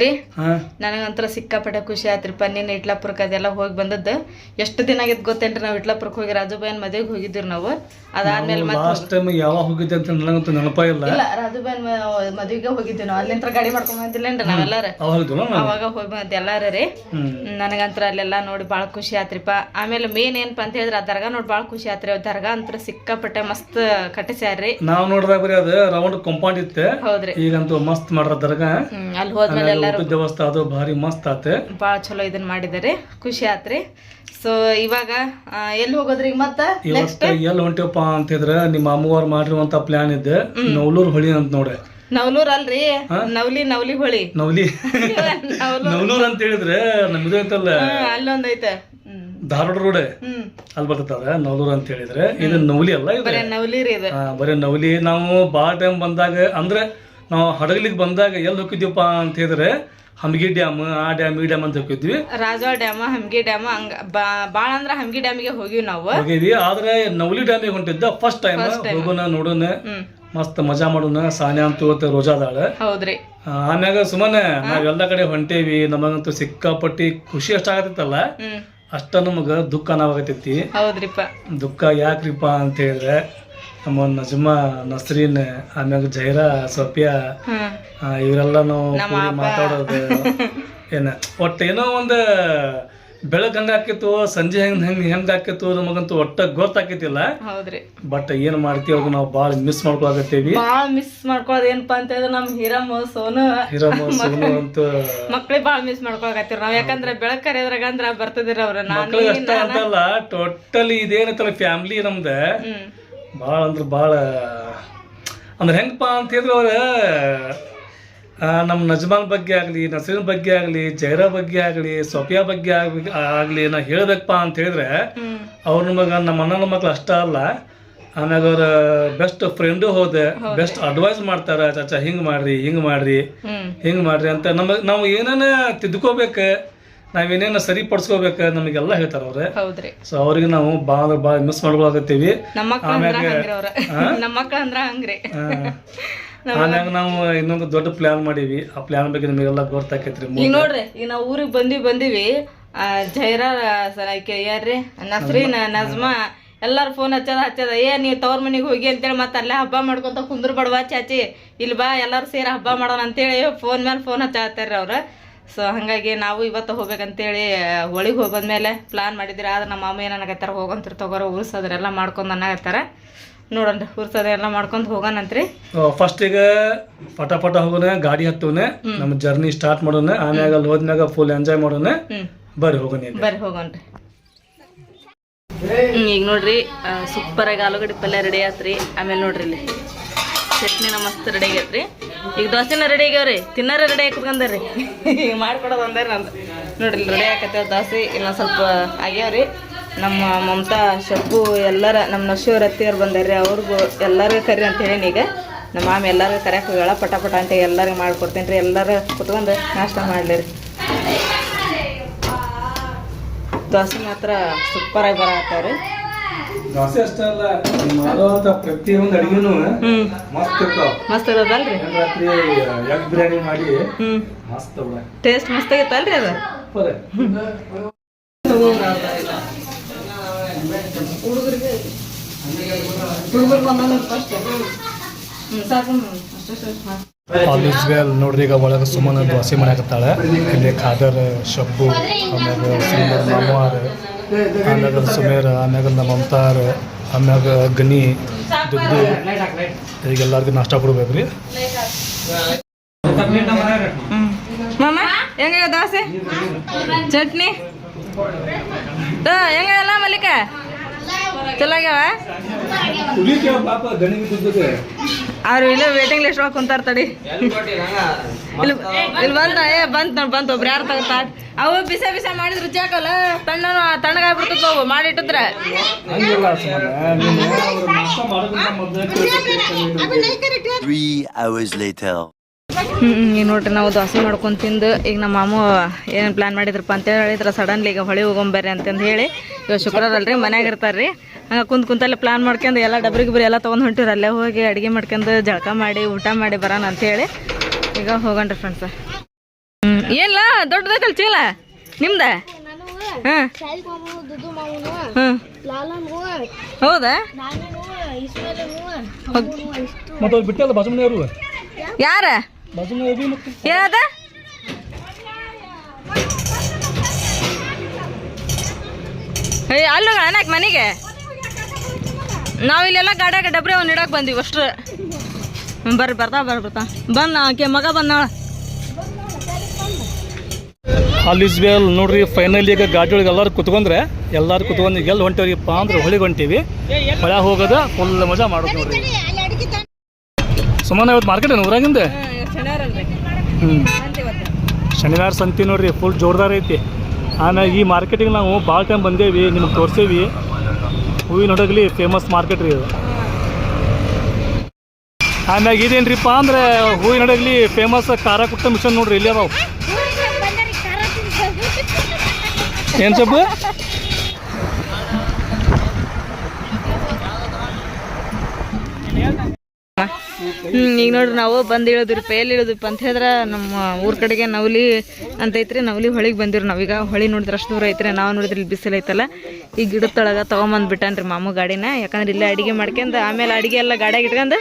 ರೀ ನನಗಂತರ ಸಿಕ್ಕಾಪಟ್ಟೆ ಖುಷಿ ಆಯ್ತ್ರಿಪ್ಪ. ನಿನ್ನೆ ಇಟ್ಲಾಪುರಕ್ಕೆ ಅದೆಲ್ಲ ಹೋಗಿ ಬಂದದ್ದು ಎಷ್ಟು ದಿನ ಆಗಿದ್ ಗೊತ್ತೇನ್ರಿ. ನಾವು ಇಟ್ಲಾಪುರಕ್ಕೆ ಹೋಗಿ ರಾಜುಬಾಯನ್ ಮದುವೆಗೆ ಹೋಗಿದ್ವಿ ನಾವು. ಅದಾದ್ಮೇಲೆ ಯಾವಾಗ ಹೋಗಿದ್ದೆ ಅಂತ ನನಗಂತೂ ನೆನಪ ಇಲ್ಲ. ರಾಜುಬಾಯನ್ ಮದುವೆಗೆ ಹೋಗಿದ್ವಿ ನಾವು. ಅಲ್ಲಿಂದ ಗಾಡಿ ಮಾಡ್ಕೊಂಡ್ ಬಂದಿಲ್ಲೇನ್ರಿ ನಾವೆಲ್ಲಾರ ಅವಾಗ ಹೋಗಿ ಬಂದ್ ಎಲ್ಲಾರ ರೀ. ನನಗಂತರ ಅಲ್ಲೆಲ್ಲ ನೋಡಿ ಬಾಳ ಖುಷಿ ಆತ್ರಿಪ್ಪ. ಆಮೇಲೆ ಮೇನ್ ಏನಪ್ಪಾ ಅಂತ ಹೇಳಿದ್ರೆ ಆ ದರ್ಗಾ ನೋಡಿ ಬಾಳ ಖುಷಿ ಆತ್ರಿ. ದರ್ಗಾ ಅಂತರ ಸಿಕ್ಕಾಪಟ್ಟೆ ಮಸ್ತ್ ಕಟ್ಟಿಸ್ಯಾರ್ರಿ. ನಾವ್ ನೋಡಿದಾಗ ಬರೀ ಅದು ರೌಂಡ್ ಕಾಂಪೌಂಡ್ ಇತ್ತು. ಹೌದ್ರಿ, ಈಗಂತೂ ಮಸ್ತ್ ಮಾಡ್ರ ದರ್ಗಾ. ಅಲ್ಲಿ ಹೋದ್ಮೇಲೆ ಎಲ್ಲಾರು ದೇವಸ್ಥಾನ ಅದು ಭಾರಿ ಮಸ್ತ್ ಆತ. ಬಾಳ ಚಲೋ ಇದನ್ನ ಮಾಡಿದಾರೆ, ಖುಷಿ ಆತ್ರಿ. ಸೊ ಇವಾಗ ಎಲ್ಲಿ ಹೋಗೋದ್ರಿ ಮತ್ತ ಇವತ್ತ ಎಲ್ಲಿ ಹೊಂಟಿವಪ್ಪ ಅಂತಿದ್ರ ನಿಮ್ಮ ಅಮ್ಮವ್ರು ಮಾಡಿರುವಂತ ಪ್ಲಾನ್ ಇದ್ದೆ ನವಲೂರ್ ಹೊಳಿ ಅಂತ ನೋಡ್ರಿ. ನವಲೂರ್ ಅಲ್ರಿ, ನವಲಿ ಹೊಳಿ. ನವಲಿ ನವಲೂರ್ ಅಂತ ಹೇಳಿದ್ರೆ ನಮ್ದು ಐತಲ್ಲ ಅಲ್ಲೊಂದ್ ಐತೆ ಧಾರವಾಡ ರೋಡ್ ಅಲ್ಲಿ ಬರ್ತದ ನವಲೂರ್ ಅಂತ ಹೇಳಿದ್ರೆ. ಇದು ನವಲಿ ಅಲ್ಲ, ಇದು ನವಲಿ ರೀ. ಇದು ಬರೀ ನವಲಿ. ನಾವು ಬಾಳ ಟೈಮ್ ಬಂದಾಗ ಅಂದ್ರೆ ನಾವು ಹಡಗಲಿಗೆ ಬಂದಾಗ ಎಲ್ಲಿ ಹೋಗಿದ್ವಿಪ್ಪ ಅಂತ ಹೇಳಿದ್ರೆ ಹಂಗಿ ಡ್ಯಾಮ್, ಆ ಡ್ಯಾಮ್ ಈ ಡ್ಯಾಮ್ ಅಂತ ಹೋಗಿದ್ವಿ. ರಾಜವಾಡ ಡ್ಯಾಮ್, ಹಂಗಿ ಡ್ಯಾಮ್, ಹಂಗ ಬಾಳ ಅಂದ್ರ ಹಂಗಿ ಡ್ಯಾಮಿಗೆ ಹೋಗಿವಿ ನಾವು. ಹೋಗಿದ್ವಿ. ಆದ್ರೆ ನವಲಿ ಡ್ಯಾಮಿಗೆ ಹೊಂಟಿದ್ದ ಫಸ್ಟ್ ಟೈಮ್. ಹೋಗೋಣ ನೋಡೋಣ, ಮಸ್ತ್ ಮಜಾ ಮಾಡೋಣ. ಸಾನ್ಯಾ ಅಂತೂ ರೋಜಾದಾಳ. ಹೌದ್ರಿ. ಆಮ್ಯಾಗ ಸುಮ್ಮನೆ ನಾವೆಲ್ಲ ಕಡೆ ಹೊಂಟೇವಿ. ನಮಗಂತೂ ಸಿಕ್ಕಾಪಟ್ಟಿ ಖುಷಿ ಅಷ್ಟಾಗತ್ತಲ್ಲ, ಅಷ್ಟ ನಮಗ ದುಃಖ ನಾವಾಗತೈತಿ. ಹೌದ್ರಿಪ್ಪ. ದುಃಖ ಯಾಕ್ರಿಪ್ಪ ಅಂತ ಹೇಳಿದ್ರೆ ನಮ್ಮ ನಜ್ಮಾ, ನಸ್ರೀನ್, ಆಮ್ಯಾಗ ಜೈರಾ, ಸೋಫಿಯಾ ಇವರೆಲ್ಲ ನಾವು ಮಾತಾಡೋದು ಏನ ಒಟ್ಟ ಏನೋ ಒಂದು ಬೆಳಗ್ ಹಂಗ ಆಕಿತ್ತು, ಸಂಜೆ ಹೆಂಗ್ ಆಕಿತ್ತು ನಮಗಂತೂ ಒಟ್ಟ ಗೊತ್ತಾಕೈತಿಲ್ಲ. ಹೌದ್ರಿ. ಬಟ್ ಏನ್ ಮಾಡ್ತೀವಿ ಅವಾಗ ನಾವು ಬಾಳ ಮಿಸ್ ಮಾಡ್ಕೊಳಕತ್ತೀವಿ. ಬಾಳ ಮಿಸ್ ಮಾಡ್ಕೊಳ್ಳೋದು ಏನಪ್ಪಾ ಅಂತ ಹೇಳಿದ್ರೆ ನಮ್ ಹಿರಮ್ಮ ಸೋನು ಅಂತ ಮಕ್ಳಿಗೆ ಬಾಳ ಮಿಸ್ ಮಾಡ್ಕೊಳಕತ್ತೀರ ನಾವ್. ಯಾಕಂದ್ರೆ ಬೆಳಕ್ ಕರೆಯೋದ್ರಾಗ ಅಂದ್ರ ಬರ್ತದಿರ ಅವ್ರ. ಮಕ್ಳಿಗೆ ಅಷ್ಟ ಅಂತಲ್ಲ, ಟೋಟಲಿ ಇದೇನೈತಲ್ಲ ಫ್ಯಾಮಿಲಿ ನಮ್ದ ಭಾಳ ಅಂದ್ರೆ ಭಾಳ ಅಂದ್ರೆ ಹೆಂಗಪ್ಪ ಅಂತ ಹೇಳಿದ್ರೆ ಅವ್ರ ನಮ್ಮ ನಜ್ಮಾನ್ ಬಗ್ಗೆ ಆಗಲಿ, ನಸೀನ್ ಬಗ್ಗೆ ಆಗಲಿ, ಜೈರಾ ಬಗ್ಗೆ ಆಗಲಿ, ಸೋಫಿಯಾ ಬಗ್ಗೆ ಆಗಲಿ ನಾ ಹೇಳ್ಬೇಕಪ್ಪ ಅಂತ ಹೇಳಿದ್ರೆ ಅವ್ರ ನಮಗೆ ನಮ್ಮ ಅಣ್ಣನ ಮಕ್ಳು ಅಷ್ಟ ಅಲ್ಲ, ಆಮ್ಯಾಗ ಅವ್ರ ಬೆಸ್ಟ್ ಫ್ರೆಂಡು ಹೋದೆ, ಬೆಸ್ಟ್ ಅಡ್ವೈಸ್ ಮಾಡ್ತಾರ. ಚಾಚಾ ಹಿಂಗ್ ಮಾಡ್ರಿ, ಹಿಂಗ್ ಮಾಡ್ರಿ, ಹಿಂಗ್ ಮಾಡ್ರಿ ಅಂತ ನಮಗೆ ನಾವು ಏನೇನ ತಿದ್ಕೋಬೇಕು, ನಾವೇನೇನ ಸರಿಪಡಿಸ್ಕೋಬೇಕು ನಮಗೆಲ್ಲ ಹೇಳ್ತಾರ ಅವ್ರೆ. ಸೊ ಅವ್ರಿಗೆ ನಾವು ಭಾಳ ಮಿಸ್ ಮಾಡ್ಕೊಳಕತ್ತೀವಿ. ಆಮ್ಯಾಗ ನಾವು ಇನ್ನೊಂದು ದೊಡ್ಡ ಪ್ಲಾನ್ ಮಾಡೀವಿ. ಆ ಪ್ಲಾನ್ ಬಗ್ಗೆ ನಿಮಗೆಲ್ಲ ಗೊತ್ತಾಕೈತ್ರಿ. ಈಗ ನೋಡ್ರಿ, ಈಗ ನಾವು ಊರಿಗೆ ಬಂದಿವಿ. ಜೈರಾ ಯಾರ್ರಿ, ನಸ್ರೀನ್, ನಜ್ಮಾ ಎಲ್ಲಾರು ಫೋನ್ ಹಚ್ಚದ ನೀವು ತವ್ರ ಮನೆಗೆ ಹೋಗಿ ಅಂತೇಳಿ ಮತ್ತೆ ಅಲ್ಲೇ ಹಬ್ಬ ಮಾಡ್ಕೊಂತ ಕುಂದ್ರ ಬಡವಾ ಚಾಚಿ ಇಲ್ಲಿ ಬಾ ಎಲ್ಲಾರು ಸೇರಿ ಹಬ್ಬ ಮಾಡೋಣ ಅಂತೇಳಿ ಫೋನ್ ಮೇಲೆ ಫೋನ್ ಹಚ್ಚಾತಾರ್ರಿ ಅವ್ರ. ಸೊ ಹಾಗಾಗಿ ನಾವು ಇವತ್ತು ಹೋಗ್ಬೇಕಂತೇಳಿ ಒಳಗೆ ಹೋಗಿ ಬಂದ್ಮೇಲೆ ಪ್ಲಾನ್ ಮಾಡಿದ್ರಿ. ಆದ್ರೆ ನಮ್ಮ ಅಮ್ಮ ಏನಾಗತ್ತಾರ ಹೋಗಂತ್ರಿ ತಗೋರ ಉರ್ಸೋದ್ರೆಲ್ಲ ಮಾಡ್ಕೊಂಡು ಅನ್ನಕತ್ತಾರ. ನೋಡನ್ರಿ ಉರ್ಸೋದೆಲ್ಲ ಮಾಡ್ಕೊಂಡು ಹೋಗೋಣಂತ್ರಿ. ಫಸ್ಟ್ ಈಗ ಪಟ ಹೋಗೋಣ, ಗಾಡಿ ಹತ್ತೋಣ, ನಮ್ಮ ಜರ್ನಿ ಸ್ಟಾರ್ಟ್ ಮಾಡೋಣ. ಆಮ್ಯಾಗ ಅಲ್ಲಿ ಹೋದ್ಮ್ಯಾಗ ಫುಲ್ ಎಂಜಾಯ್ ಮಾಡೋಣ. ಬರ್ರಿ ಹೋಗೋಣ್ರಿ. ಈಗ ನೋಡ್ರಿ ಸೂಪರ್ ಆಗಿ ಆಲೂಗಡ್ಡೆ ಪಲ್ಯ ರೆಡಿ ಆತ್ರಿ. ಆಮೇಲೆ ನೋಡ್ರಿ ಇಲ್ಲಿ ಚಟ್ನಿನ ಮಸ್ತ್ ರೆಡಿ ಆಗೈತ್ರಿ. ಈಗ ದೋಸೆನ ರೆಡಿ ಆಗ್ಯಾವ್ರಿ, ತಿನ್ನಾರ ರೆಡಿ ಹಾಕಂದ್ರಿ ಮಾಡ್ಕೊಡೋದು ಅಂದಾರ ನಂದು. ನೋಡ್ರಿ ರೆಡಿ ಹಾಕತ್ತೇವ ದೋಸೆ. ಇಲ್ಲ ಸ್ವಲ್ಪ ಆಗ್ಯಾವ್ರಿ. ನಮ್ಮ ಮಮತಾ, ಶಬ್ಬು ಎಲ್ಲರ ನಮ್ಮ ನಶಿಯವ್ರ ಅತ್ತಿಯವ್ರು ಬಂದಾರ್ರಿ. ಅವ್ರಿಗೂ ಎಲ್ಲರಿಗೂ ಕರಿ ಅಂತ ಹೇಳೀನಿ. ಈಗ ನಮ್ಮ ಮಾಮಿ ಎಲ್ಲರಿಗೂ ಕರ್ಯಾಕ ಹೋಗ್ಯಾಳ. ಪಟ ಅಂತ ಎಲ್ಲರಿಗೂ ಮಾಡ್ಕೊಡ್ತೇನೆ ರೀ. ಎಲ್ಲರೂ ಕುತ್ಕೊಂಡು ನಾಷ್ಟ ಮಾಡಲಿರಿ. ದೋಸೆ ಮಾತ್ರ ಸೂಪರ್ ಆಗಿ ಬರತ್ತಾವ್ರಿ. ದೋಸೆ ಅಷ್ಟೇ ಅಲ್ಲ, ಮಾಡುವಂತ ಪ್ರತಿಯೊಂದು ಅಡಿಗೆನೂ ಮಸ್ತ್ ಇರೋದಲ್ರಿ. ರಾತ್ರಿ ಎಗ್ ಬಿರಿಯಾನಿ ಮಾಡಿ ಮಸ್ತ್ ಟೇಸ್ಟ್ ಮಸ್ತ್ ಆಗೈತಲ್ರಿ ಅದು. ಹುಡುಗರಿಗೆ ನೋಡ್ರಿ. ಈಗ ಒಳಗೆ ಸುಮ್ಮನೆ ದೋಸೆ ಮಾಡಾಕತ್ತಾಳೆ. ಇಲ್ಲಿ ಖಾದರ್, ಶಬ್ಬು, ಆಮ್ಯಾಗ ಸುಮರ್ ಮಾಮವಾರ, ಆಮ್ಯಾಗ ಸುಮೇರ್, ಆಮ್ಯಾಗ ನಮ್ಮ ಮಮತಾರ, ಆಮ್ಯಾಗ ಗನಿ, ದುಡ್ಡು. ಈಗೆಲ್ಲರಿಗೂ ನಾಷ್ಟ ಕೊಡ್ಬೇಕ್ರಿ. ಮಾಮ ಹೆಂಗ ದೋಸೆ ಚಟ್ನಿ ಹೆಂಗಲ್ಲ ಮಲ್ಲಿಕ ಚಲೋ ಆಗ್ಯಾವ? ಅವ್ರು ಇಲ್ಲ ವೇಟಿಂಗ್ ಲಿಸ್ಟ್ ಒಳಗೆ ಕುಂತಾರ ತಡಿ. ಇಲ್ಲಿ ಬಂತು ಒಬ್ರು ಯಾರು ತಗೋತಾ. ಅವು ಬಿಸ ಮಾಡಿದ್ರೆ ರುಚಿ ಹಾಕಲ್ಲ, ತಣ್ಣಗಾಗ್ಬಿಡ್ತದ ಅವು ಮಾಡಿಟ್ಟಿದ್ರೆ. ಈಗ ನೋಡ್ರಿ ನಾವು ದೋಸೆ ಮಾಡ್ಕೊಂಡು ತಿಂದು ಈಗ ನಮ್ಮ ಮಾಮು ಏನು ಪ್ಲಾನ್ ಮಾಡಿದ್ರಪ್ಪ ಅಂತ ಹೇಳಿದ್ರೆ ಸಡನ್ಲಿ ಈಗ ಹೊಳಿ ಹೋಗೊಂಬರ್ರಿ ಅಂತಂದು ಹೇಳಿ. ಇವಾಗ ಶುಕ್ರವಾರ ಅಲ್ರಿ, ಮನ್ಯಾಗ ಇರ್ತಾರ್ರಿ. ಹಂಗೆ ಕುಂತಲ್ಲೇ ಪ್ಲಾನ್ ಮಾಡ್ಕೊಂಡು ಎಲ್ಲ ಡಬ್ರಿಗೆ ಎಲ್ಲ ತೊಗೊಂಡು ಹೊಂಟಿವ್ರಿ. ಅಲ್ಲೇ ಹೋಗಿ ಅಡುಗೆ ಮಾಡ್ಕೊಂಡು ಜಳಕ ಮಾಡಿ ಊಟ ಮಾಡಿ ಬರೋಣ ಅಂತೇಳಿ ಈಗ ಹೋಗೋಣ್ರಿ ಫ್ರೆಂಡ್ಸ. ಏನ್ಲ ದೊಡ್ಡದೈತಲ್ ಚೀಲ ನಿಮ್ದ? ಹಾಂ ಹಾಂ ಹೌದಾ? ಮತ್ತೆ ಅವ್ರು ಬಿಟ್ಟಲ್ಲ ಬಾಜು ಮನೆಯವರು ಯಾರ ಬಾಜು ಮನೆಯವರು ಮತ್ತೆ ಏನದ? ಅಲ್ಲಿ ಅಣ್ಣಾಕ ಮನೆಗೆ ನಾವಿಲ್ಲೆಲ್ಲ ಗಾಡ್ಯಾಗ ಡಬ್ರಿ ಅವ್ನು ಇಡಕ್ಕೆ ಬಂದೀವಿ ಅಷ್ಟ್ರು. ಬರ್ರಿ ಬರ್ತಾ ಬಂದ ಆಕೆ ಮಗ ಬಂದಾಳ. ಅಲ್ಲಿಸ್ಬೇಲ್ ನೋಡ್ರಿ ಫೈನಲ್ ಈಗ ಗಾಡಿ ಒಳಗೆ ಎಲ್ಲರೂ ಕುತ್ಕೊಂಡ್ರೆ ಎಲ್ಲರೂ ಕುತ್ಕೊಂಡು ಎಲ್ಲಿ ಹೊಂಟೇವ್ರಿಪ್ಪ ಅಂದ್ರೆ ಹೊಳಿಗೆ ಹೊಂಟೀವಿ. ಹೊಳ ಹೋಗೋದು ಫುಲ್ ಮಜಾ ಮಾಡೋದು ನೋಡ್ರಿ. ಸುಮ್ಮನೆ ಇವತ್ತು ಮಾರ್ಕೆಟ್ ಏನು ಊರಾಗಿಂದ? ಶನಿವಾರ ಸಂತಿ ನೋಡ್ರಿ ಫುಲ್ ಜೋರ್ದಾರ ಐತಿ. ಆಮೇಲೆ ಈ ಮಾರ್ಕೆಟಿಗೆ ನಾವು ಭಾಳ ಟೈಮ್ ಬಂದೇವಿ, ನಿಮ್ಗೆ ತೋರಿಸೇವಿ. ಹೂವಿನ ಹಡಗಲಿ ಫೇಮಸ್ ಮಾರ್ಕೆಟ್ ರೀ ಇದು. ಆಮ್ಯಾಗ ಇದೇನ್ರಿಪ್ಪ ಅಂದ್ರೆ ಹೂವಿನ ಹಡಗಲಿ ಫೇಮಸ್ ಖಾರ ಕುಟ್ಟ ಮಿಷನ್ ನೋಡ್ರಿ ಇಲ್ಲಿ ಅದಾವ. ಏನು ಸೊಪ್ಪು? ಈಗ ನೋಡ್ರಿ ನಾವು ಬಂದು ಇಳಿದ್ರಿಪ್ಪ. ಎಲ್ಲಿ ಇಳಿದ್ರಿಪ್ಪ ಅಂತ ಹೇಳಿದ್ರೆ ನಮ್ಮ ಊರ ಕಡೆಗೆ ನವಲಿ ಅಂತ ಐತ್ರಿ. ನವಲಿ ಹೊಳಿಗೆ ಬಂದಿರಿ ನಾವೀಗ. ಹೊಳಿ ನೋಡಿದ್ರೆ ಅಷ್ಟು ದೂರ ಐತ್ರಿ. ನಾವು ನೋಡಿದ್ರೆ ಇಲ್ಲಿ ಬಿಸಿಲು ಐತಲ್ಲ, ಈ ಗಿಡದ ತೊಳಗೆ ತೊಗೊಂಬಂದ್ಬಿಟ್ಟಾನ್ರಿ ಮಾಮು ಗಾಡಿನ. ಯಾಕಂದ್ರೆ ಇಲ್ಲೇ ಅಡುಗೆ ಮಾಡ್ಕೊಂಡು ಆಮೇಲೆ ಅಡುಗೆ ಎಲ್ಲ ಗಾಡಿಯಾಗ ಇಟ್ಕೊಂಡು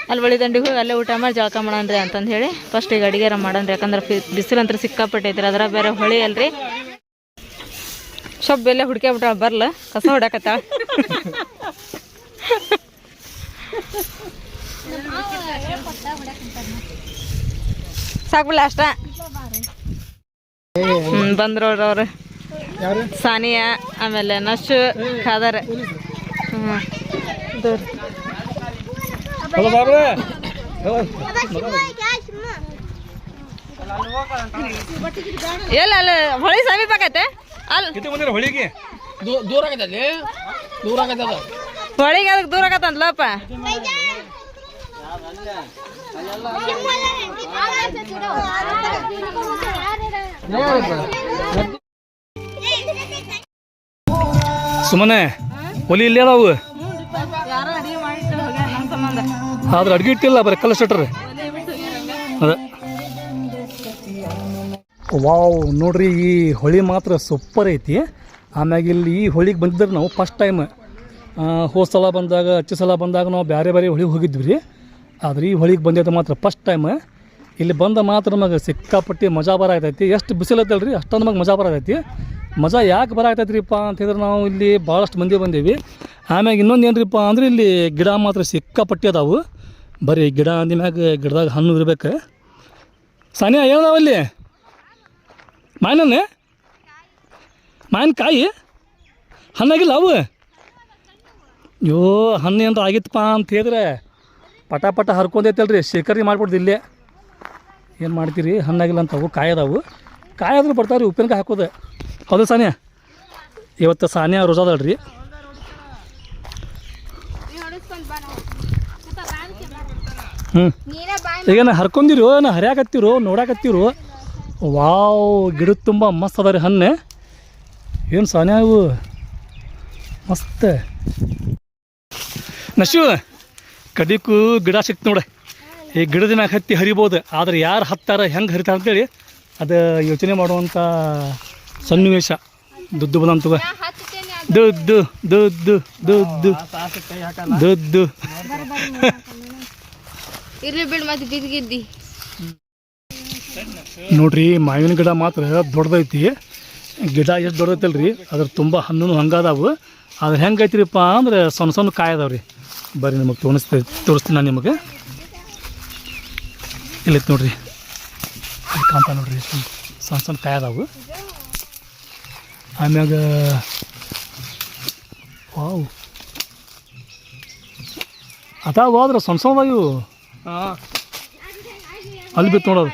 ಅಲ್ಲಿ ಹೊಳಿ ದಂಡಿಗೆ ಹೋಗಿ ಅಲ್ಲೇ ಊಟ ಮಾಡಿ ಜಳಕ ಮಾಡನ್ರಿ ಅಂತಂದು ಹೇಳಿ ಫಸ್ಟ್ ಈಗ ಅಡುಗೆರ ಮಾಡನ್ರಿ. ಯಾಕಂದ್ರೆ ಬಿಸಿಲು ಅಂತ ಸಿಕ್ಕಾಪಟ್ಟೆ ಐತ್ರಿ. ಅದ್ರ ಬೇರೆ ಹೊಳಿ ಅಲ್ರಿ. ಸ್ವಲ್ಪ ಬೆಲೆ ಹುಡ್ಕ್ಯಾಬಿಟ್ಟಾಳ, ಬರ್ಲ ಕಸ ಹೊಡ್ಯಾಕತ್ತಾಳ. ಸಾಕ್ಬಿಲ್ಲ ಅಷ್ಟ. ಬಂದ್ರೋಡ್ರ ಅವ್ರು ಸಾನಿಯಾ, ಆಮೇಲೆ ನಶು ಖಾದರ್. ಎಲ್ಲ ಅಲ್ಲ ಹೊಳಿ ಸಮೀಪ ಆಗೈತೆ. ಅಲ್ಲಿ ಹೊಳಿಗೆ ದೂರ ಆಗೈತೆ, ದೂರ ಆಗೈತೆ ಅದು. ಹೊಳಿಗೆ ಅದಕ್ಕೆ ದೂರ ಆಗತ್ತಂದ್ಲಪ್ಪ. ಸುಮ್ಮನೆ ಒಲಿ ಇಲ್ಲೇ ಅದಾವು, ಆದ್ರೆ ಅಡ್ಗೆ ಇಟ್ಟಿಲ್ಲ, ಬರೀ ಕಲ್ಲ ಶಟ್ರಿ ಅದ. ವಾವ್ ನೋಡ್ರಿ, ಈ ಹೊಳಿ ಮಾತ್ರ ಸೂಪರ್ ಐತಿ. ಆಮ್ಯಾಗ ಇಲ್ಲಿ ಈ ಹೊಳಿಗೆ ಬಂದಿದ್ರೆ ನಾವು ಫಸ್ಟ್ ಟೈಮ್. ಹೋದ ಸಲ ಬಂದಾಗ ಹಚ್ಚ ಸಲ ಬಂದಾಗ ನಾವು ಬೇರೆ ಬೇರೆ ಹೊಳಿಗೆ ಹೋಗಿದ್ವಿ ರೀ. ಆದರೆ ಈ ಹೊಳಿಗೆ ಬಂದಿದ್ದು ಮಾತ್ರ ಫಸ್ಟ್ ಟೈಮ್. ಇಲ್ಲಿ ಬಂದ ಮಾತ್ರ ನಮಗೆ ಸಿಕ್ಕಾಪಟ್ಟಿ ಮಜಾ ಬರಾಕತ್ತೈತಿ. ಎಷ್ಟು ಬಿಸಿಲತ್ತಲ್ಲ ರೀ ಅಷ್ಟೊಂದು ನಮಗೆ ಮಜಾ ಬರಾಕತ್ತೈತಿ. ಮಜಾ ಯಾಕೆ ಬರಾಕತ್ತೈತ್ರಿಪ್ಪ ಅಂತಂದ್ರೆ ನಾವು ಇಲ್ಲಿ ಭಾಳಷ್ಟು ಮಂದಿ ಬಂದೀವಿ. ಆಮ್ಯಾಗ ಇನ್ನೊಂದು ಏನ್ರಿಪ್ಪ ಅಂದ್ರೆ ಇಲ್ಲಿ ಗಿಡ ಮಾತ್ರ ಸಿಕ್ಕಾಪಟ್ಟಿ ಅದಾವು. ಬರೀ ಗಿಡ ಅಂದಿಮ್ಯಾಗ ಗಿಡದಾಗ ಹಣ್ಣು ಇರ್ಬೇಕು. ಸಾನಿಯಾ ಏನದಾವಲ್ಲಿ? ಮಾವಿನಕಾಯಿ ಹಣ್ಣಾಗಿಲ್ಲ ಅವು? ಅಯ್ಯೋ ಹಣ್ಣು ಏನಾರ ಆಗಿತ್ತಪ್ಪ ಅಂತ ಹೇಳಿದ್ರೆ ಪಟ ಹರ್ಕೊಂಡೈತಲ್ರಿ, ಶೇಖರಣೆ ಮಾಡ್ಬಿಡ್ದು ಇಲ್ಲೇ. ಏನು ಮಾಡ್ತೀರಿ, ಹಣ್ಣಾಗಿಲ್ಲ ಅಂತವು, ಕಾಯದಾವು. ಕಾಯಾದ್ರೂ ಬರ್ತಾವ್ರಿ ಉಪ್ಪಿನಕಾಯಿ ಹಾಕೋದು. ಹೌದು ಸಾನಿಯಾ? ಇವತ್ತು ಸಾನಿಯಾ ರೋಜಾದಳ್ರಿ. ಈಗೇನು ಹರ್ಕೊಂಡಿರೋ ನಾ ಹರಿಯಾಕತ್ತೀರೋ ನೋಡಾಕತ್ತೀರೋ? ವಾವ್ ಗಿಡದ ತುಂಬ ಮಸ್ತ್ ಅದ ರೀ ಹಣ್ಣು. ಏನು ಸಾನಿಯಾ ಇವು ಮಸ್ತ್. ನಶು ಕಡಿಕು ಗಿಡ ಸಿಕ್ತು ನೋಡ. ಈ ಗಿಡದ ಮ್ಯಾಗ ಹತ್ತಿ ಹರಿಬೋದು, ಆದರೆ ಯಾರು ಹತ್ತಾರ ಹೆಂಗೆ ಹರಿತಾರೆ ಅಂತೇಳಿ ಅದು ಯೋಚನೆ ಮಾಡುವಂಥ ಸನ್ನಿವೇಶ. ದುಡ್ಡು ಬಂದಂತವ ದುಡ್ಡು ದುಡ್ಡು ದುಡ್ಡು ದುಡ್ಡು ನೋಡ್ರಿ. ಮಾವಿನ ಗಿಡ ಮಾತ್ರ ದೊಡ್ಡದೈತಿ. ಗಿಡ ಎಷ್ಟು ದೊಡ್ಡದೈತಲ್ರಿ, ಅದ್ರ ತುಂಬ ಹಣ್ಣು ಹಂಗದಾವು. ಆದ್ರೆ ಹೆಂಗೈತ್ರಿಪ್ಪ ಅಂದ್ರೆ ಸಣ್ಣ ಸಣ್ಣ ಕಾಯಿ ಅದಾವ್ರಿ. ಬರ್ರಿ ನಿಮಗೆ ತೋರಿಸ್ತೀನಿ ನಾನು ನಿಮಗೆ. ಇಲ್ಲೈತೆ ನೋಡ್ರಿ, ಅದು ಕಾಣ್ತಾ ನೋಡ್ರಿ, ಸಣ್ಣ ಸಣ್ಣ ಕಾಯಿ ಅದಾವು. ಆಮ್ಯಾಗ ವಾವ್ ಅದಾವ, ಆದ್ರೆ ಸಣ್ಣ ಸಣ್ಣದಾವ ಇವು. ಅಲ್ಲಿ ಬಿತ್ತು ನೋಡೋದು.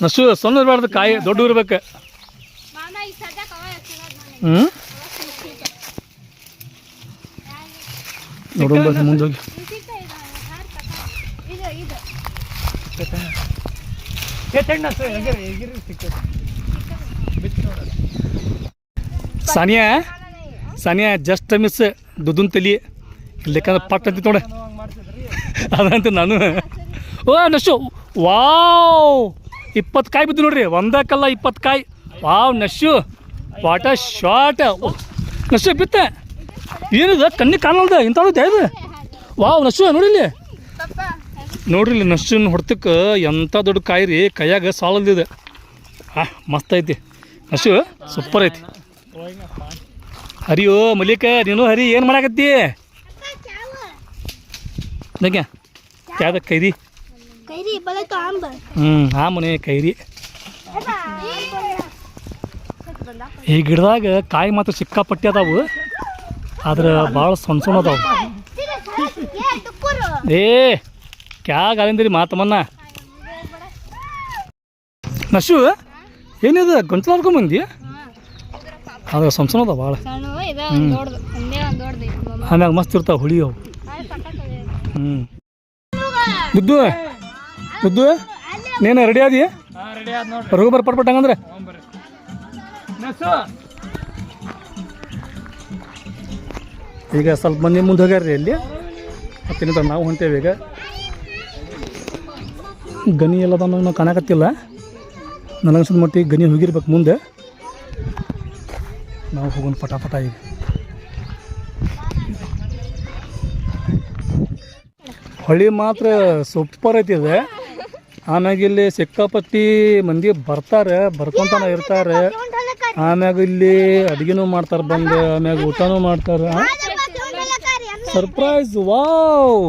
ನಶು ಸಣ್ಣ ಇರಬಾರ್ದು, ಕಾಯಿ ದೊಡ್ಡ ಇರ್ಬೇಕು. ನೋಡೋಣ ಮುಂದೋಗಿ. ಸಾನಿಯಾ ಜಸ್ಟ್ ಮಿಸ್ ದುಡ್ಡನ್ ತಲಿ ಇಲ್ಲಕ್ಕಂದ್ರೆ ಪಟ್ ಅಂತ ನೋಡ ಅದಂತ ನಾನು. ಓ ನಶು ವಾವ್ 20 ಕಾಯಿ ಬಿದ್ದು ನೋಡ್ರಿ, ಒಂದಕ್ಕಲ್ಲ 20 ಕಾಯಿ. ವಾವ್ ನಶು, ವಾಟ ಶಾಟ್. ನಶು ಬಿತ್ತ ಏನಿದೆ ಕಣ್ಣಿಗೆ ಕಾಣಲ್ದ ಇಂಥದ್ದು ಇದು. ವಾವ್ ನಶು ನೋಡಿಲ್ಲಿ, ನೋಡ್ರಿ ಇಲ್ಲಿ ನಶುನ ಹೊಡ್ತಕ್ಕೆ ಎಂಥ ದೊಡ್ಡ ಕಾಯಿ ರೀ, ಕೈಯಾಗ ಸಾಲದಿದೆ. ಮಸ್ತ್ ಐತಿ ನಶು, ಸೂಪರ್ ಐತಿ. ಹರಿಯೋ ಮಲಿಕ, ನೀನು ಹರಿ ಏನು ಮಾಡಾಕತ್ತಿ? ನಗ್ಯ ಯಾವ್ದ ಕೈರಿ? ಮನೆ ಕೈರಿ. ಈ ಗಿಡದಾಗ ಕಾಯಿ ಮಾತ್ರ ಸಿಕ್ಕಾಪಟ್ಟಿ ಅದಾವು, ಆದ್ರೆ ಭಾಳ ಸಣ್ಣ ಸಣ್ಣ ಅದಾವು. ಕ್ಯಾಗ ಅಲ್ಲಿಂದ್ರಿ ಮಾತಮ್ಮನ್ನ. ನಶು ಏನಿದೆ ಗೊಂಚಲ ಹಾಡ್ಕೊಂಬಂದಿ? ಆದ್ರೆ ಸಣ್ಣ ಸಣ್ಣ ಅದಾವ ಭಾಳ. ಆಮ್ಯಾಗ ಮಸ್ತ್ ಇರ್ತಾವ ಹುಳಿ ಅವು. ಬುದ್ದು ಬುದ್ದು ನೀನು ರೆಡಿ ಆದಿ? ಹೊರಗೆ ಪಟ್ಪಟ್ಟ ಹಂಗಂದ್ರೆ. ಈಗ ಸ್ವಲ್ಪ ಮಂದಿ ಮುಂದೆ ಹೋಗ್ಯಾರ್ರಿ ಅಲ್ಲಿ, ಮತ್ತೇನಿಲ್ಲ ನಾವು ಹೊಂಟೇವೆ. ಈಗ ಗನಿ ಎಲ್ಲದ ನಾವು ಕಾಣಕತ್ತಿಲ್ಲ, ನನಗನ್ಸಿದ ಮಟ್ಟಿಗೆ ಗನಿ ಹೋಗಿರ್ಬೇಕು ಮುಂದೆ. ನಾವು ಹೋಗೋಣ ಪಟಾಪಟ. ಈಗ ಹೊಳಿ ಮಾತ್ರ ಸೂಪರ್ ಐತಿ ಇದೆ. ಆಮ್ಯಾಗ ಇಲ್ಲಿ ಸಿಕ್ಕಾಪಟ್ಟಿ ಮಂದಿ ಬರ್ತಾರೆ, ಬರ್ಕೊಂತಾನೆ ಇರ್ತಾರೆ. ಆಮ್ಯಾಗ ಇಲ್ಲಿ ಅಡುಗೆನೂ ಮಾಡ್ತಾರೆ ಬಂದು, ಆಮ್ಯಾಗ ಊಟನೂ ಮಾಡ್ತಾರೆ. ಸರ್ಪ್ರೈಸ್, ವಾವ್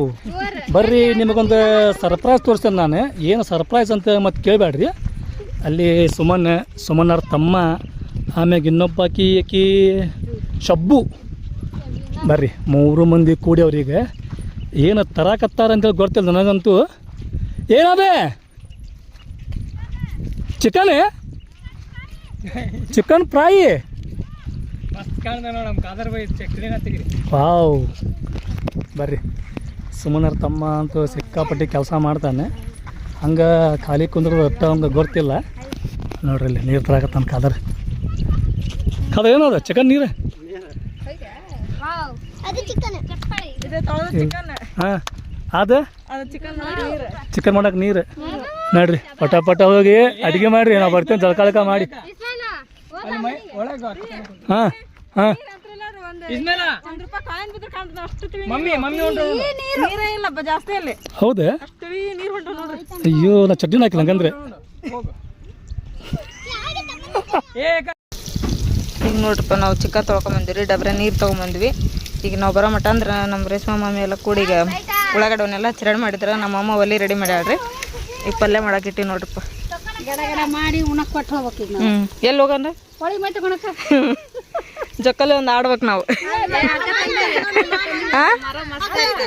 ಬರ್ರಿ ನಿಮಗೊಂದು ಸರ್ಪ್ರೈಸ್ ತೋರಿಸ್ತೇನೆ ನಾನು. ಏನು ಸರ್ಪ್ರೈಸ್ ಅಂತ ಮತ್ತೆ ಕೇಳಬೇಡ್ರಿ. ಅಲ್ಲಿ ಸುಮನ್ನರ ತಮ್ಮ, ಆಮ್ಯಾಗ ಇನ್ನೊಬ್ಬ ಆಕಿ ಶಬ್ಬು. ಬರ್ರಿ 3 ಮಂದಿ ಕೂಡಿ ಅವ್ರಿಗೆ ಏನು ತರಾಕತ್ತಾರ ಅಂತೇಳಿ ಗೊತ್ತಿಲ್ಲ ನನಗಂತೂ. ಏನದೆ ಚಿಕನ್ ಫ್ರೈ. ವಾವ್ ಬರ್ರಿ, ಸುಮನರ ತಮ್ಮ ಅಂತೂ ಸಿಕ್ಕಾಪಟ್ಟಿ ಕೆಲಸ ಮಾಡ್ತಾನೆ, ಹಂಗೆ ಖಾಲಿ ಕುಂದ್ರದ ಅಟ್ಟ ಹಂಗೆ ಗೊತ್ತಿಲ್ಲ. ನೋಡ್ರಿ ಇಲ್ಲಿ ನೀರು ತರಾಕತ್ತಾನ ಕಾದರ್. ಏನದ ಚಿಕನ್ ನೀರು? ಹಾಂ ಅದು ಚಿಕನ್ ಮಾಡಕ್ಕೆ ನೀರು. ನೋಡ್ರಿ ಪಟ ಹೋಗಿ ಅಡುಗೆ ಮಾಡಿರಿ, ನಾವು ಬರ್ತೇನೆ ಜಳಕಾಳಕ ಮಾಡಿ. ಹಾಂ ಹಾಂ ಹೌದಾ? ಅಯ್ಯೋ ನಾ ಚಟ್ನಿ ಹಾಕಿಲ್ಲ ಹಂಗಂದ್ರೆ. ಈಗ ನೋಡ್ರಪ್ಪ ನಾವು ಚಿಕನ್ ತೊಳ್ಕೊಂಬಂದಿವಿ, ಡಬ್ರ ನೀರು ತೊಗೊಂಬಂದ್ವಿ. ಈಗ ನಾವು ಬರೋ ಮಟ್ಟ ಅಂದ್ರೆ ನಮ್ಮ ರೇಷ್ಮೆ ಮಾಮಿ ಎಲ್ಲ ಕೂಡಿ ಈಗ ಉಳ್ಳಾಗಡ್ಡೆವನ್ನೆಲ್ಲ ಚಿರಡ್ ಮಾಡಿದ್ರೆ ನಮ್ಮ ಅಮ್ಮ ಒಲೆ ರೆಡಿ ಮಾಡ್ಯಾಳ್ರಿ. ಈಗ ಪಲ್ಯ ಮಾಡಾಕಿಟ್ಟಿ ನೋಡ್ರಪ್ಪ. ಎಲ್ಲಿ ಹೋಗಂದ್ರೆ ಜೊಕ್ಕಲ್ಲಿ ಒಂದು ಆಡ್ಬೇಕು ನಾವು.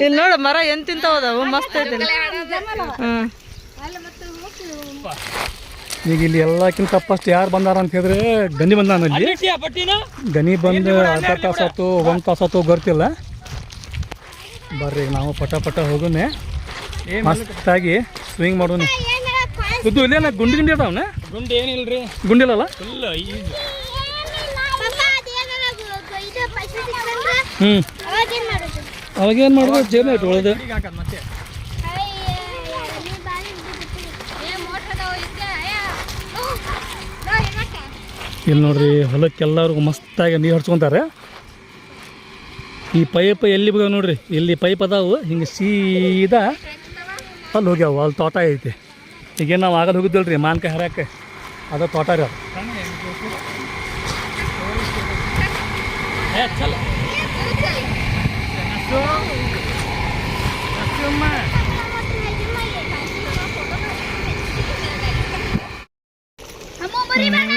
ಇಲ್ಲಿ ನೋಡ ಮರ ಎಂತಿಂತವದಾವು, ಮಸ್ತ್ ಐತಿ. ಈಗ ಇಲ್ಲಿ ಎಲ್ಲಕ್ಕಿಂತ ಫಸ್ಟ್ ಯಾರು ಬಂದಾರ ಅಂತ ಹೇಳಿದ್ರೆ ಗನಿ ಬಂದಾನ. ಅಲ್ಲಿ ಗನಿ ಬಂದು ಅರ್ಧ ತಾಸು ಆಯ್ತು, 1 ತಾಸು ಆಯ್ತು ಗೊತ್ತಿಲ್ಲ. ಬರ್ರಿ ನಾವು ಪಟ ಹೋಗೋಣ, ಮಸ್ತಾಗಿ ಸ್ವಿಂಗ್ ಮಾಡೋಣ. ಇದು ಇಲ್ಲೇನ ಗುಂಡಿ ಅದಾವನ? ಗುಂಡಿ ಏನಿಲ್ರಿ, ಗುಂಡಿಲ್ಲಲ್ಲ. ಅವಾಗೇನು ಮಾಡೋದು? ಜೇನು ಇಟ್ಕೊಳ್ಳೋದು. ಇಲ್ಲಿ ನೋಡ್ರಿ ಹೊಲಕ್ಕೆಲ್ಲರಿಗೂ ಮಸ್ತಾಗಿ ನೀರು ಹರ್ಚ್ಕೊತಾರೆ. ಈ ಪೈಪ್ ಎಲ್ಲಿ ಹೋಗ್ಯಾವ ನೋಡ್ರಿ, ಇಲ್ಲಿ ಪೈಪ್ ಅದಾವು ಹಿಂಗೆ ಸೀದಾ ಅಲ್ಲಿ ಹೋಗ್ಯಾವ. ಅಲ್ಲಿ ತೋಟ ಐತಿ. ಈಗೇನು ನಾವು ಆಗಲ್ಲಿ ಹೋಗಿದ್ದಲ್ರಿ ಮಾನ್ಕಾಯಿ ಹರಕ್ಕೆ, ಅದು ತೋಟ ರೀ. ಅದು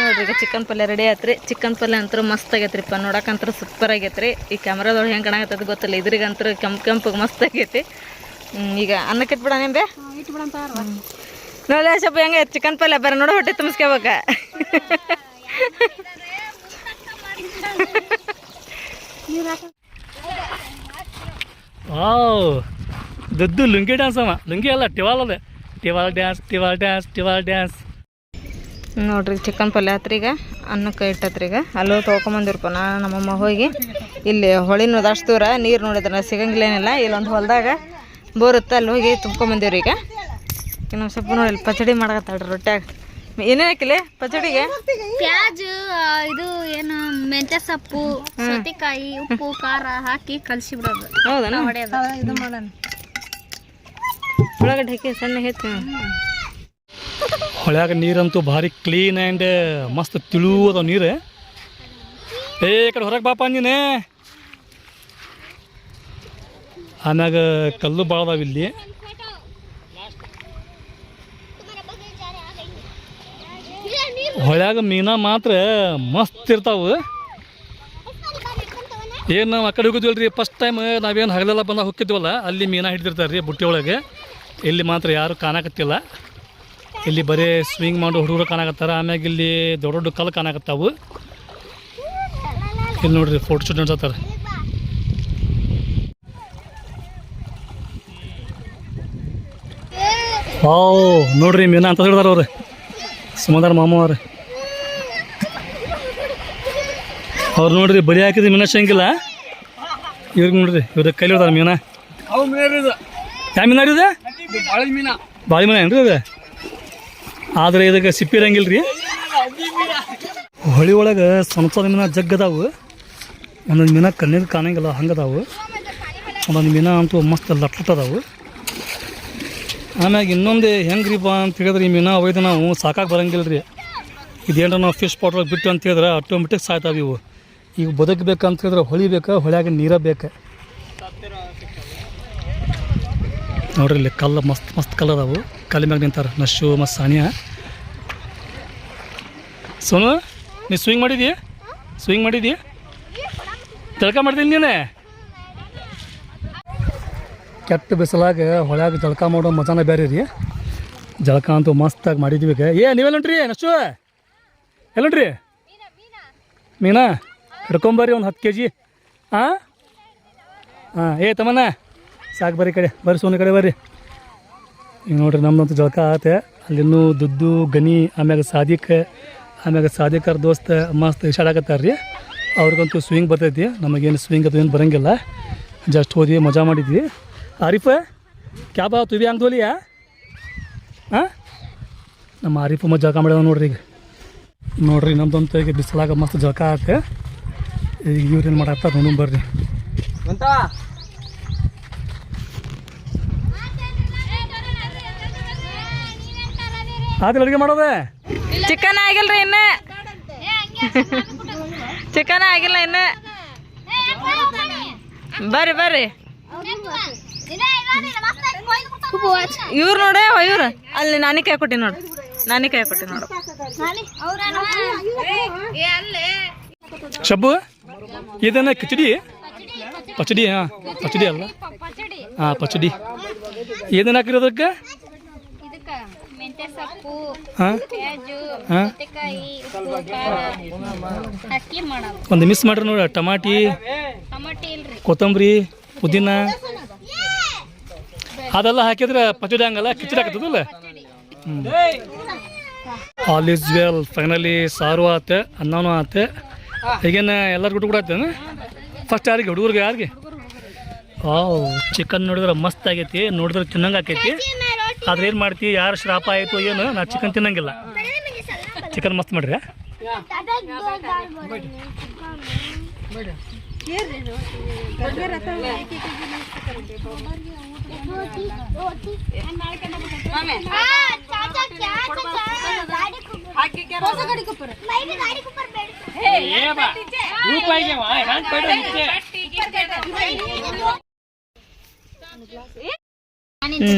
ನೋಡ್ರಿ ಈಗ ಚಿಕನ್ ಪಲ್ಯ ರೆಡಿ ಆಯ್ತ್ರಿ. ಚಿಕನ್ ಪಲ್ಯ ಅಂತೂ ಮಸ್ತ್ ಆಗೈತ್ರಿಪ್ಪ, ನೋಡಕ್ಕಂತೂ ಸೂಪರ್ ಆಗೈತ್ರಿ. ಈ ಕ್ಯಾಮ್ರಾದೊಳಗೆ ಹೆಂಗೆ ಕಾಣಕತ್ತದ ಗೊತ್ತಿಲ್ಲ, ಇದ್ರಿಗಂತೂ ಕೆಂಪಗೆ ಮಸ್ತ್ ಆಗೈತಿ. ಈಗ ಅನ್ನಕ್ಕೆ ಇಟ್ಬಿಡ ನಿಂಬೆ ನೋಡಿ ಸ್ವಲ್ಪ ಹೆಂಗೆ ಚಿಕನ್ ಪಲ್ಯ ಬರ ನೋಡೋ ಹೊಟ್ಟೆ ತುಂಬಿಸ್ಕೋಬೇಕ. ವಾವ್ ದದ್ದು ಲುಂಗಿ ಡ್ಯಾನ್ಸ್ ಅವ. ಲುಂಗಿ ಅಲ್ಲ, ಟಿವಾಲ್ ಅದ. ಟಿವಾಲ್ ಡ್ಯಾನ್ಸ್ ನೋಡ್ರಿ ಚಿಕನ್ ಪಲ್ಯ ಆತ್ರಿ. ಈಗ ಅನ್ನಕ್ಕೆ ಇಟ್ಟತ್ರಿ. ಈಗ ಅಲ್ಲೂ ತೊಳ್ಕೊಂಬಂದಿರಪ್ಪ ನಮ್ಮಮ್ಮ ಹೋಗಿ. ಇಲ್ಲಿ ಹೊಳಿನೂ ಅಷ್ಟು ದೂರ ನೀರು ನೋಡಿದ್ರೆ ಸಿಗಂಗಿಲ್ಲ ಏನಿಲ್ಲ. ಇಲ್ಲೊಂದು ಹೊಲದಾಗ ಬೋರ್ ಇತ್ತು, ಅಲ್ಲಿ ಹೋಗಿ ತುಂಬ್ಕೊಂಬಂದಿವ್ರಿ. ಈಗ ನಮ್ಮ ಸೊಪ್ಪು ನೋಡಿ ಪಚಡಿ ಮಾಡಕತ್ತಾಳ್ರಿ ರೊಟ್ಯಾಗ. ಏನೇನು ಹಾಕಿಲ್ಲ ಪಚಡಿಗೆ? ಪ್ಯಾಜ್ ಇದು ಏನು ಮೆಂತ್ಯ ಸೊಪ್ಪು, ಸೌತೆಕಾಯಿ, ಉಪ್ಪು, ಖಾರ ಹಾಕಿ ಕಲಸಿ ಬಿಡೋದು. ಹೌದಾ? ಇದು ಮಾಡೋಣ. ಉಳ್ಳಾಗಡ್ಡೆ ಹಾಕಿ ಸಣ್ಣ ಹೆಚ್ಚು. ಹೊಳ್ಯಾಗ ನೀರಂತೂ ಭಾರಿ ಕ್ಲೀನ್ ಆ್ಯಂಡ್ ಮಸ್ತ್ ತಿಳುವದ ನೀರು. ಈ ಕಡೆ ಹೊರಗೆ ಬಾಪ ನೀನೆ. ಆಮ್ಯಾಗ ಕಲ್ಲು ಭಾಳ ಅದಾವ ಇಲ್ಲಿ. ಹೊಳ್ಯಾಗ ಮೀನ ಮಾತ್ರ ಮಸ್ತ್ ಇರ್ತಾವೆ. ಏನು ನಾವು ಆ ಕಡೆ ಹೋಗಿದ್ವಲ್ಲ ರೀ ಫಸ್ಟ್ ಟೈಮ್, ನಾವೇನು ಹಗಲೆಲ್ಲ ಬಂದಾಗ ಹೋಗಿದ್ವಲ್ಲ ಅಲ್ಲಿ ಮೀನ ಹಿಡ್ದಿರ್ತಾರೆ ರೀ ಬುಟ್ಟಿ ಒಳಗೆ. ಇಲ್ಲಿ ಮಾತ್ರ ಯಾರು ಕಾಣಕತ್ತಿಲ್ಲ. ಇಲ್ಲಿ ಬರೀ ಸ್ವಿಂಗ್ ಮಾಡೋ ಹುಡುಗರು ಕಾಣಕತ್ತಾರ. ಆಮ್ಯಾಗ ಇಲ್ಲಿ ದೊಡ್ಡ ದೊಡ್ಡ ಕಲ್ಲು ಕಾಣಕತ್ತಾವು. ಇಲ್ಲಿ ನೋಡ್ರಿ ಫೋಟೋ ಶೂಟ್ ನಡೆಸತ್ತಾರ. ನೋಡ್ರಿ ಮೀನ ಅಂತ ಹೇಳಿದಾರ ಅವ್ರು ಸುಮದಾರ ಮಾಮ ಅವ್ರು ನೋಡ್ರಿ ಬಲಿ ಹಾಕಿದ್ರೆ ಮೀನ ಸಿಗಂಗಿಲ್ಲ. ಇವ್ರಿಗೆ ನೋಡ್ರಿ ಇವ್ರಿಗೆ ಕೈಲಿ ಇರ್ತಾರೆ ಮೀನ. ಯಾವ ಮೀನ ಇದೆ? ಬಾಳಿ ಮೀನ ಏನ್ರಿ ಅದು? ಆದರೆ ಇದಕ್ಕೆ ಸಿಪ್ಪಿ ಇರಂಗಿಲ್ಲ ರೀ. ಹೊಳಿ ಒಳಗೆ ಸಣ್ಣ ಸಣ್ಣ ಮೀನ ಜಗ್ಗದಾವು. ಒಂದೊಂದು ಮೀನ ಕಣ್ಣಿಗೆ ಕಾಣಂಗಿಲ್ಲ ಹಂಗದಾವು. ಒಂದೊಂದು ಮೀನ ಅಂತೂ ಮಸ್ತ್ ಲಟ್ಲಟ್ಟದಾವು. ಆಮ್ಯಾಗ ಇನ್ನೊಂದು ಹೆಂಗ್ರಿಪ್ಪ ಅಂತ ಹೇಳಿದ್ರೆ ಈ ಮೀನ ಒಯ್ದು ನಾವು ಸಾಕಾಗಿ ಬರಂಗಿಲ್ಲ ರೀ. ಇದೇನಾರ ನಾವು ಫಿಶ್ ಪಾಟ್ರೊಳಗೆ ಬಿಟ್ಟು ಅಂತ ಹೇಳಿದ್ರೆ ಆಟೋಮೆಟಿಕ್ ಸಾಯ್ತಾವೆ ಇವು. ಈಗ ಬದುಕಬೇಕಂತ ಹೇಳಿದ್ರೆ ಹೊಳಿ ಬೇಕು, ಹೊಳ್ಯಾಗ ನೀರ ಬೇಕು. ನೋಡ್ರಿ ಇಲ್ಲಿ ಕಲ್ಲು ಮಸ್ತ್ ಮಸ್ತ್ ಕಲ್ಲು ಅದಾವು. ಕಲ್ಲು ಮ್ಯಾಗ ನಿಂತಾರೆ ನಶು ಮತ್ತು ಸಾನಿಯಾ. ಸೋನು ನೀ ಸ್ವಿಂಗ್ ಮಾಡಿದಿ? ಸ್ವಿಂಗ್ ಮಾಡಿದಿ? ಜಳಕ ಮಾಡಿದ್ದೀನಿ ನೀನೇ? ಕೆಟ್ಟ ಬಿಸಿಲಾಗ ಹೊಳ್ಯಾಗ ಜಳಕ ಮಾಡೋ ಮಜಾನ ಬೇರೆ ರೀ. ಜಳಕ ಅಂತೂ ಮಸ್ತಾಗಿ ಮಾಡಿದ್ವಿ. ಈಗ ನೀವೆಲ್ಲಂಟ್ರಿ ನಶು ಎಲ್ಲಂಟ್ರಿ? ಮೀನಾ ಹಿಡ್ಕೊಂಬರ್ರಿ ಒಂದು 10 kg. ಹಾಂ ತಮ್ಮನ್ನ ಸಾಕು ಬರ್ರಿ ಕಡೆ ಬರ್ರಿ ಸೋನಿ ಕಡೆ ಬರ್ರಿ. ಈಗ ನೋಡ್ರಿ ನಮ್ದಂತೂ ಜಳಕ ಆತೆ. ಅಲ್ಲಿನ್ನೂ ದುಡ್ಡು ಗನಿ ಆಮ್ಯಾಗ ಸಾದಿಕರ್ ದೋಸ್ತ ಮಸ್ತ್ ಇಷಾಡಕತ್ತಾರ ರೀ. ಅವ್ರಿಗಂತೂ ಸ್ವಿಂಗ್ ಬರ್ತೈತಿ. ನಮಗೇನು ಸ್ವಿಂಗ್ ಅದು ಏನು ಬರೋಂಗಿಲ್ಲ. ಜಸ್ಟ್ ಹೋದ್ವಿ ಮಜಾ ಮಾಡಿದ್ವಿ. ಆರಿಫ ಕ್ಯಾ ಬಾ ತು ಭಿ ಹಂಗೆ ಧೋಲಿಯಾ? ಹಾಂ ನಮ್ಮ ಆರಿಫ ಮಜಾ ಜಳಕ ಮಾಡ್ಯಾವ ನೋಡ್ರಿ. ಈಗ ನೋಡ್ರಿ ನಮ್ದಂತೂ ಈಗ ಬಿಸಿಲಾಗ ಮಸ್ತ್ ಜಳಕ ಆತೆ. ಈಗ ಇವ್ರೇನು ಮಾಡತ್ತಾರ ನೋಡು ಬರ್ರಿ. ಆದ್ರೆ ಅಡುಗೆ ಮಾಡೋದೆ ಚಿಕನ್ ಆಗಿಲ್ರಿ ಇನ್ನು. ಚಿಕನ್ ಆಗಿಲ್ಲ ಇನ್ನು. ಬರ್ರಿ ಬರ್ರಿ. ಇವ್ರು ನೋಡ ಇವ್ರು ಅಲ್ಲಿ ನಾನಿ ಕೈ ಕೊಟ್ಟಿ ನೋಡು. ನಾನಿ ಕೈ ಕೊಟ್ಟಿ ನೋಡು. ಶಬ್ಬು ಇದನ್ನ ಕಿಚಡಿ ಪಚಡಿ. ಹಾಂ ಪಚಡಿ ಅಲ್ಲ, ಹಾಂ ಪಚಡಿ. ಏನೇನು ಹಾಕಿರೋದಕ್ಕೆ? ಹಾಂ ಹಾಂ ಒಂದು ಮಿಸ್ ಮಾಡ್ರಿ ನೋಡಿ. ಟಮಾಟಿ, ಕೊತ್ತಂಬರಿ, ಪುದೀನ ಅದೆಲ್ಲ ಹಾಕಿದ್ರೆ ಪಚಡಿ ಹಂಗಲ್ಲ ಕಿಚಡಿ ಹಾಕತ್ತದಲ್ಲ. All is well. ಫೈನಲಿ ಸಾರು ಆತೆ, ಅನ್ನನೂ ಆತೆ. ಈಗೇನು ಎಲ್ಲರಿಗೂ ಊಟ ಕೂಡ ಆಯ್ತೇನು? ಫಸ್ಟ್ ಯಾರಿಗೆ? ಹುಡುಗರಿಗೆ ಯಾರಿಗೆ? ಚಿಕನ್ ನೋಡಿದ್ರೆ ಮಸ್ತ್ ಆಗೈತಿ. ನೋಡಿದ್ರೆ ತಿನ್ನಂಗೆ ಆಕೈತಿ. ಆದ್ರೆ ಏನು ಮಾಡ್ತೀವಿ, ಯಾರು ಶ್ರಾಪ ಆಯಿತು ಏನು, ನಾ ಚಿಕನ್ ತಿನ್ನಂಗಿಲ್ಲ. ಚಿಕನ್ ಮಸ್ತ್ ಮಾಡ್ರಿ.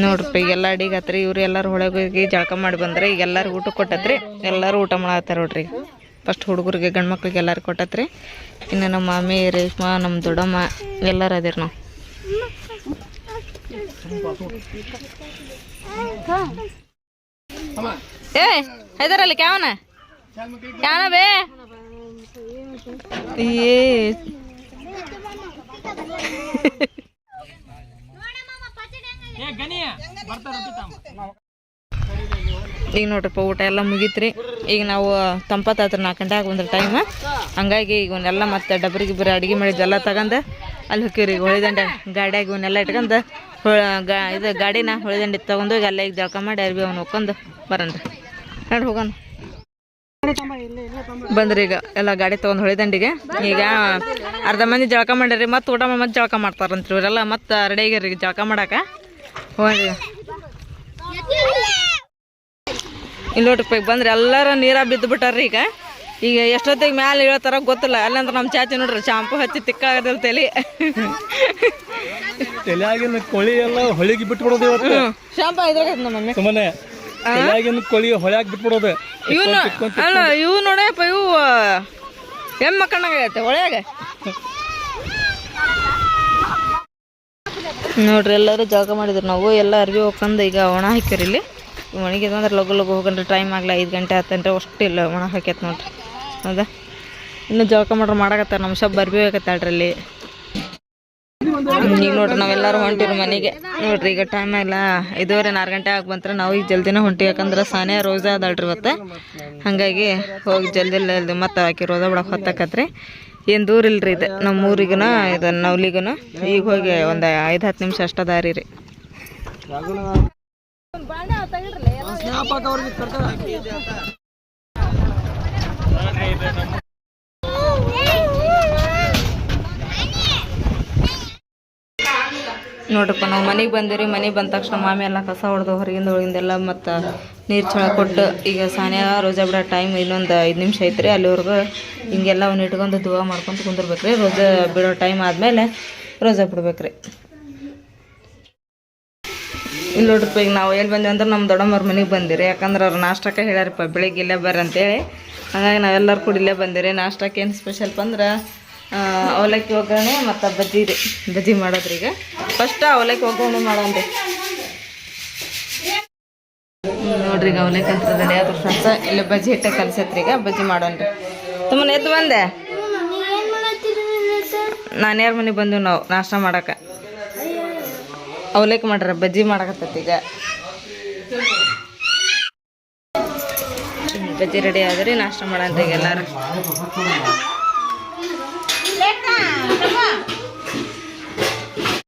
ನೋಡ್ರಿ ಎಲ್ಲ ಅಡಿಗತ್ರಿ. ಇವ್ರು ಎಲ್ಲರೂ ಹೊಳಗೆ ಹೋಗಿ ಜಳಕ ಮಾಡಿ ಬಂದ್ರೆ ಈಗ ಎಲ್ಲರೂ ಊಟ ಕೊಟ್ಟತ್ರಿ. ಎಲ್ಲರೂ ಊಟ ಮಾಡತ್ತಾರ ನೋಡ್ರಿ. ಫಸ್ಟ್ ಹುಡುಗರಿಗೆ ಗಂಡು ಮಕ್ಳಿಗೆ ಎಲ್ಲರೂ ಕೊಟ್ಟತ್ರಿ. ಇನ್ನು ನಮ್ಮ ಮಾಮಿ, ರೇಷ್ಮಾ, ನಮ್ಮ ದೊಡ್ಡಮ್ಮ ಎಲ್ಲರೂ ಅದಿರಿ ನಾವು. ಏ ಹೈದರಲ್ಲಿ ಕ್ಯಾವನ ಕ್ಯಾವನ ಬೇ ಏ ಈಗ ನೋಡ್ರಿಪ್ಪ ಊಟ ಎಲ್ಲ ಮುಗೀತ್ರಿ. ಈಗ ನಾವು ತಂಪತ್ತಾತ್ರ 4 ಗಂಟೆ ಆಗಿ ಬಂದ್ರೆ ಟೈಮ್. ಹಂಗಾಗಿ ಈಗ ಒಂದೆಲ್ಲ ಮತ್ತೆ ಡಬ್ರಿಗೆ ಅಡುಗೆ ಮಾಡಿದ್ದೆಲ್ಲ ತಗೊಂಡು ಅಲ್ಲಿ ಹೋಗ್ತೀವ್ರಿ ಹೊಳಿದಂಡೆ ಗಾಡಿಯಾಗ ಇವನ್ನೆಲ್ಲ ಇಟ್ಕೊಂಡು ಇದು ಗಾಡಿನ ಹೊಳಿದಂಡೆ ತೊಗೊಂಡೋಗಿ ಅಲ್ಲೇ ಈಗ ಜಳಕ ಮಾಡಿ ಅರ್ಬಿ ಅವ್ನು ಹೋಗ್ಕೊಂಡು ಬರೋಣ್ರಿ ನೋಡಿ ಹೋಗೋಣ ಬಂದ್ರಿ ಈಗ ಎಲ್ಲ ಗಾಡಿ ತೊಗೊಂಡು ಹೊಳಿದಂಡಿಗೆ ಈಗ ಅರ್ಧ ಮಂದಿ ಜಳಕ ಮಾಡ್ಯಾರಿ ಮತ್ತೆ ಊಟ ಮಾಡಿ ಮತ್ತೆ ಜಳಕ ಮಾಡ್ತಾರಂತ್ರಿ ಇವರೆಲ್ಲ ಮತ್ತೆ ರೆಡಿ ಆಗ್ಯಾರ ಈಗ ಜಳಕ ಮಾಡಕ್ಕೆ ಹೋಗ್ರಿ ಇಲ್ಲಿ ನೋಡ್ರಿ ಬಂದ್ರಿ ಎಲ್ಲರೂ ನೀರಾಗ ಬಿದ್ದು ಬಿಟ್ಟಾರ್ರಿ ಈಗ ಎಷ್ಟೊತ್ತಿಗೆ ಮ್ಯಾಲೆ ಹೇಳ್ತಾರ ಗೊತ್ತಿಲ್ಲ ಅಲ್ಲಂದ್ರೆ ನಮ್ಮ ಚಾಚಿ ನೋಡ್ರಿ ಶಾಂಪು ಹಚ್ಚಿ ತಿಕ್ಕಾಗದಿಲ್ಲ ತಲೆ ತಲೆಯಾಗಿನ ಕೋಳಿ ಎಲ್ಲ ಹೊಳಿಗೆ ಬಿಟ್ಬಿಡೋದು ಇವತ್ತು ಶಾಂಪು ಇದ್ರಾಗ ನಮ್ಮ ಮಮ್ಮಿ ಸುಮ್ಮನೆ ತಲೆಯಾಗಿನ ಕೋಳಿ ಹೊಳ್ಯಾಗ ಬಿಟ್ಬಿಡೋದು ಇವನು ಅಲ್ಲ ಇವು ನೋಡಪ್ಪ ಇವು ಹೆಣ್ಮಕ್ಕಳಾಗೈತೆ ಹೊಳ್ಯಾಗ ನೋಡ್ರಿ ಎಲ್ಲರೂ ಜಳಕ ಮಾಡಿದ್ರು ನಾವು ಎಲ್ಲ ಅರ್ಬಿ ಹೋಗ್ಕೊಂಡು ಈಗ ಒಣ ಹಾಕ್ಯಾರ ಇಲ್ಲಿ ಒಣಗಿದೆ ಅಂದ್ರೆ ಲಗು ಲಗು ಹೋಗಂದ್ರೆ ಟೈಮ್ ಆಗಲ್ಲ 5 ಗಂಟೆ ಆತಂದ್ರೆ ಅಷ್ಟು ಇಲ್ಲ ಒಣ ಹಾಕ್ಯತ್ ನೋಡ್ರಿ ಹೌದಾ ಇನ್ನು ಜಳಕ ಮಾಡ್ರೆ ಮಾಡಕತ್ತಾರ ನಮ್ಮ ಶಬ್ ಅರ್ಬಿ ಬೇಕತ್ತಾಳ್ರಿ ಅಲ್ಲಿ ಈಗ ನೋಡ್ರಿ ನಾವೆಲ್ಲರೂ ಹೊಂಟಿವ್ರಿ ಮನೆಗೆ ನೋಡ್ರಿ ಈಗ ಟೈಮ್ ಇಲ್ಲ 5:30 ಗಂಟೆ ಆಗಿ ಬಂದ್ರೆ ನಾವು ಈಗ ಜಲ್ದಿನ ಹೊಂಟಿವಿ ಯಾಕಂದ್ರೆ ಸಾನೆ ರೋಜಾ ಅದಲ್ರಿ ಇವತ್ತು ಹಾಗಾಗಿ ಹೋಗಿ ಜಲ್ದಿ ಮತ್ತೆ ಆಕಿ ರೋಜಾ ಬಿಡಕ್ಕೆ ಹೊತ್ತಾಕತ್ರಿ ಏನು ದೂರ ಇಲ್ರಿ ಇದು ನಮ್ಮ ಊರಿಗೂ ಇದು ನವ್ಲಿಗೂ ಈಗ ಹೋಗಿ ಒಂದು 5-10 ನಿಮಿಷ ಅಷ್ಟ ದಾರಿ ರೀ ನೋಡ್ರಪ್ಪ ನಾವು ಮನೆಗೆ ಬಂದಿರಿ ಮನೆಗೆ ಬಂದ ತಕ್ಷಣ ಮಾಮಿ ಎಲ್ಲ ಕಸ ಹೊಡೆದು ಹೊರಗಿಂದೆಲ್ಲ ಮತ್ತು ನೀರು ಚಳ ಕೊಟ್ಟು ಈಗ ಸಾನ್ಯ ರೋಜಾ ಬಿಡೋ ಟೈಮ್ ಇನ್ನೊಂದು 5 ನಿಮಿಷ ಐತ್ರಿ ಅಲ್ಲಿವರೆಗೂ ಹಿಂಗೆಲ್ಲ ಅವ್ನು ಇಟ್ಕೊಂಡು ದುವಾ ಮಾಡ್ಕೊತ ಕುಂದಿರ್ಬೇಕ್ರಿ ರೋಜಾ ಬಿಡೋ ಟೈಮ್ ಆದಮೇಲೆ ರೋಜಾ ಬಿಡ್ಬೇಕ್ರಿ ಇಲ್ಲಿ ನೋಡ್ರಪ್ಪ ಈಗ ನಾವು ಎಲ್ಲಿ ಬಂದ್ವಿ ಅಂದ್ರೆ ನಮ್ಮ ದೊಡ್ಡಮ್ಮವ್ರ ಮನೆಗೆ ಬಂದಿರಿ ಯಾಕಂದ್ರೆ ಅವ್ರು ನಾಷ್ಟಕ್ಕೆ ಹೇಳ್ಯಾರಪ್ಪ ಬೆಳಿಗ್ಗೆ ಇಲ್ಲೇ ಬರ್ರಿ ಅಂತೇಳಿ ಹಾಗಾಗಿ ನಾವೆಲ್ಲರೂ ಕೂಡ ಇಲ್ಲೇ ಬಂದಿರಿ ನಾಷ್ಟಕ್ಕೆ ಏನು ಸ್ಪೆಷಲ್ಪ್ ಅಂದ್ರೆ ಅವಲಕ್ಕಿ ಒಗ್ಗರಣೆ ಮತ್ತು ಬಜ್ಜಿ ರೀ ಬಜ್ಜಿ ಮಾಡೋದ್ರಿ ಈಗ ಫಸ್ಟ್ ಅವಲಕ್ಕಿ ಒಗ್ಗರಣೆ ಮಾಡೋಣ್ರಿ ನೋಡ್ರಿ ಈಗ ಅವಲಕ್ಕಿ ಅಂತ ರೆಡಿ ಆದ್ರ ಫ್ರೆಂಡ್ಸ್ ಇಲ್ಲಿ ಬಜ್ಜಿ ಹಿಟ್ಟೆ ಕಲ್ಸೈತ್ರಿ ಈಗ ಬಜ್ಜಿ ಮಾಡೋಣ್ರಿ ತುಂಬನ ಎದ್ದು ಬಂದೆ ನಾನು ಯಾರ ಮನೆಗೆ ಬಂದೀವಿ ನಾವು ನಾಷ್ಟ ಮಾಡಕ್ಕೆ ಅವಲಕ್ಕಿ ಮಾಡ್ರ ಬಜ್ಜಿ ಮಾಡಕತ್ತೈತಿ ಈಗ ಬಜ್ಜಿ ರೆಡಿ ಆದ್ರಿ ನಾಷ್ಟ ಮಾಡೋಣ್ರಿ ಈಗ ಎಲ್ಲಾರು